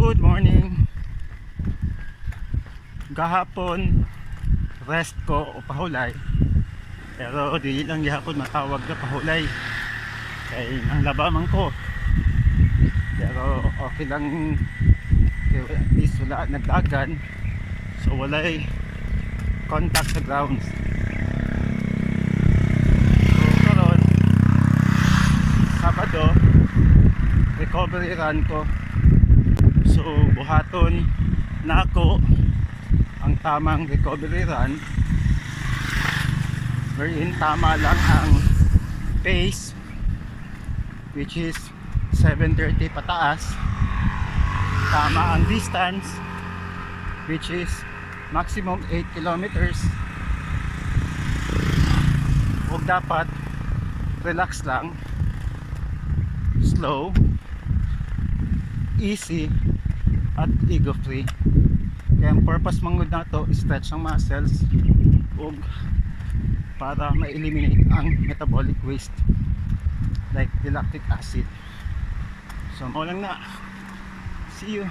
Good morning. Gahapon rest ko o pahulay, pero dili lang gihapon matawag na pahulay kay ang labaman ko. Pero okay lang kay at least wala nagdagan, so walay contact sa grounds. So karon Sabado recovery run ko, so buhaton na ako ang tamang recovery run wherein tama lang ang pace, which is 7:30 pataas, tama ang distance, which is maximum 8 kilometers, o dapat relax lang, slow, easy at ego free. Kaya ang purpose mangod na to is stretch ang muscles ug para ma-eliminate ang metabolic waste like the lactic acid. So mo lang na, see you.